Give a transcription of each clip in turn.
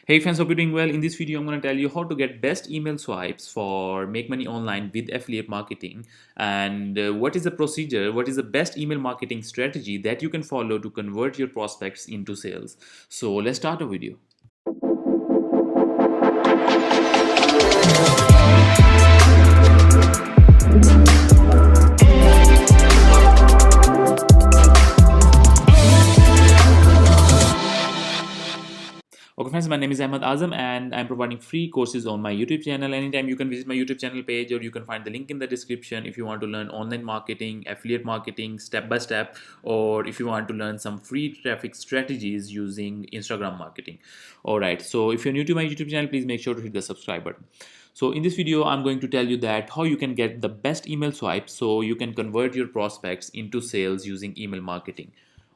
Hey friends, hope you're doing well. In this video, I'm going to tell you how to get best email swipes for make money online with affiliate marketing, and what is the procedure, what is the best email marketing strategy that you can follow to convert your prospects into sales. So let's start the video. Okay friends, my name is Ahmad Azam and I'm providing free courses on my YouTube channel. Anytime you can visit my YouTube channel page, or you can find the link in the description if you want to learn online marketing, affiliate marketing step by step, or if you want to learn some free traffic strategies using Instagram marketing. Alright, so if you're new to my YouTube channel, please make sure to hit the subscribe button. So in this video, I'm going to tell you that how you can get the best email swipe so you can convert your prospects into sales using email marketing.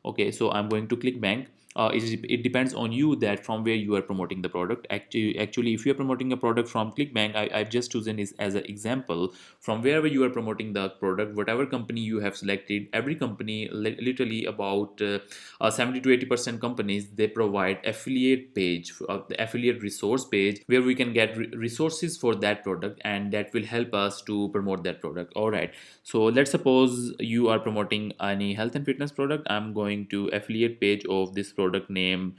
Okay, so I'm going to Clickbank. It depends on you that from where you are promoting the product. Actually, if you are promoting a product from Clickbank, I've just chosen this as an example. From wherever you are promoting the product, whatever company you have selected, every company, literally about 70 to 80% companies, they provide affiliate page, the affiliate resource page, where we can get resources for that product, and that will help us to promote that product. All right, so let's suppose you are promoting any health and fitness product. I'm going to affiliate page of this product name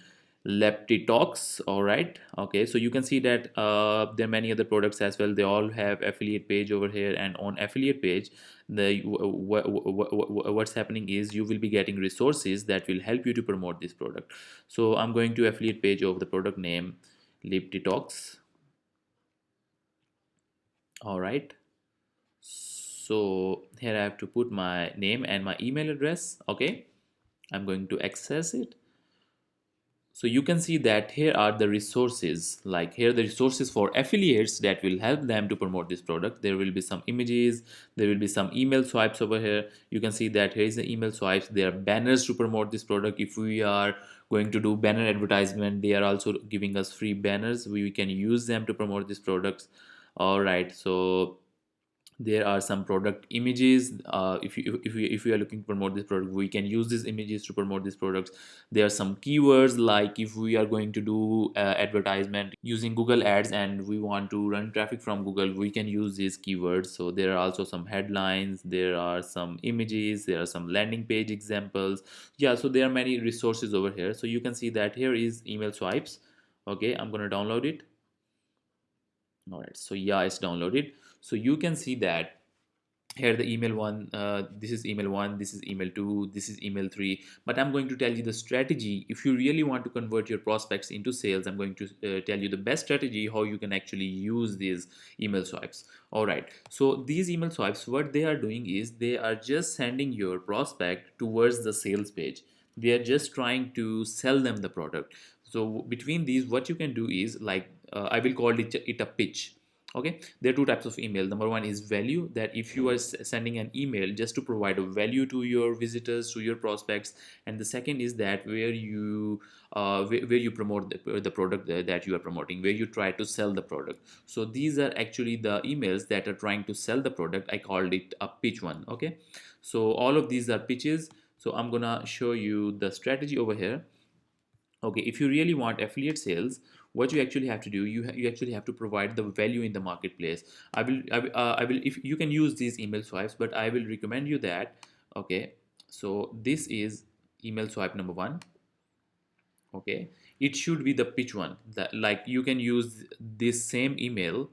Leptitox. All right, okay, so you can see that there are many other products as well. They all have affiliate page over here, and on affiliate page, what's happening is you will be getting resources that will help you to promote this product. So I'm going to affiliate page of the product name Leptitox. All right, so here I have to put my name and my email address. Okay, I'm going to access it. So you can see that here are the resources, like here are the resources for affiliates that will help them to promote this product. There will be some images, there will be some email swipes over here. You can see that here is the email swipes. There are banners to promote this product. If we are going to do banner advertisement, they are also giving us free banners. We can use them to promote these products. All right, so there are some product images. If you are looking to promote this product, we can use these images to promote these products. There are some keywords, like if we are going to do advertisement using Google ads and we want to run traffic from Google, we can use these keywords. So there are also some headlines, there are some images, there are some landing page examples. Yeah, so there are many resources over here. So you can see that here is email swipes. Okay, I'm going to download it. All right, so yeah, it's downloaded. So you can see that here the email one, this is email one, this is email two, this is email three. But I'm going to tell you the strategy. If you really want to convert your prospects into sales, I'm going to tell you the best strategy how you can actually use these email swipes. All right, so these email swipes, what they are doing is they are just sending your prospect towards the sales page. They are just trying to sell them the product. So between these, what you can do is, like, I will call it a pitch. Okay, there are two types of email. Number one is value, that if you are sending an email just to provide a value to your visitors, to your prospects. And the second is that where you where you promote the product that you are promoting, where you try to sell the product. So these are actually the emails that are trying to sell the product. I called it a pitch one. Okay, so all of these are pitches. So I'm gonna show you the strategy over here. Okay, if you really want affiliate sales, what you actually have to do, you actually have to provide the value in the marketplace. I will if you can use these email swipes, but I will recommend you that. Okay, so this is email swipe number one. Okay, it should be the pitch one, that, like, you can use this same email.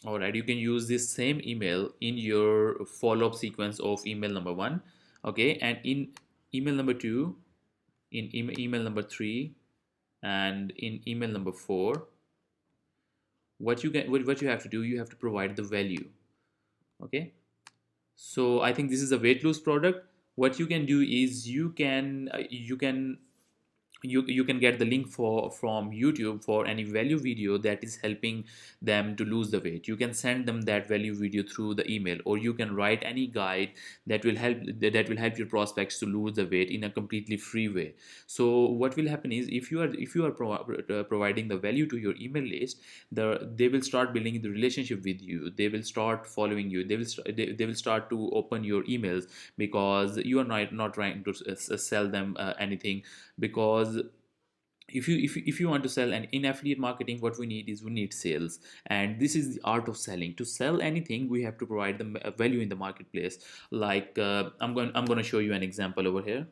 All right, you can use this same email in your follow-up sequence of email number one. Okay, and in email number two, in email number three, and in email number four, what you have to do, you have to provide the value. Okay, so I think this is a weight loss product. What you can do is you can get the link for from YouTube for any value video that is helping them to lose the weight. You can send them that value video through the email, or you can write any guide that will help your prospects to lose the weight in a completely free way. So what will happen is, if you are providing the value to your email list, they will start building the relationship with you. They will start following you. They will start to open your emails, because you are not trying to sell them anything. Because if you want to sell, and in affiliate marketing what we need is we need sales, and this is the art of selling. To sell anything we have to provide the value in the marketplace. Like I'm going to show you an example over here.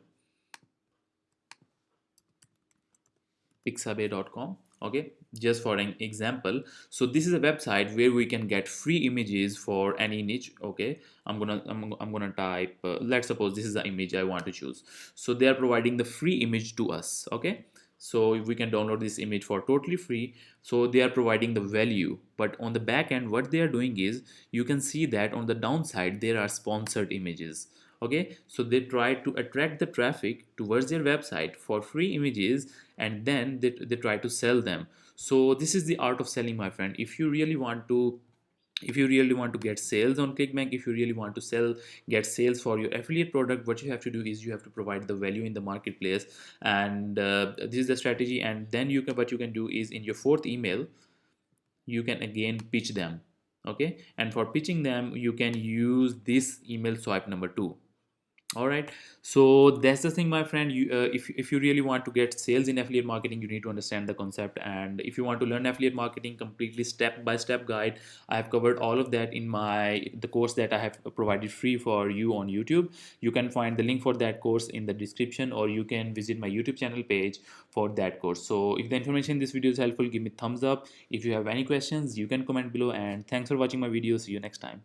pixabay.com. Okay, just for an example, so this is a website where we can get free images for any niche. Okay, I'm gonna type let's suppose this is the image I want to choose. So they are providing the free image to us. Okay, so we can download this image for totally free. So they are providing the value, but on the back end what they are doing is, you can see that on the downside there are sponsored images. Okay, so they try to attract the traffic towards their website for free images, and then they try to sell them. So this is the art of selling, my friend. If you really want to get sales on Clickbank, if you really want to get sales for your affiliate product, what you have to do is you have to provide the value in the marketplace. And this is the strategy. And then what you can do is, in your fourth email you can again pitch them. Okay, and for pitching them you can use this email swipe number 2. All right, so that's the thing, my friend. If you really want to get sales in affiliate marketing, you need to understand the concept. And if you want to learn affiliate marketing completely step by step guide, I have covered all of that in the course that I have provided free for you on YouTube. You can find the link for that course in the description, or you can visit my YouTube channel page for that course. So if the information in this video is helpful, give me thumbs up. If you have any questions, you can comment below. And thanks for watching my video. See you next time.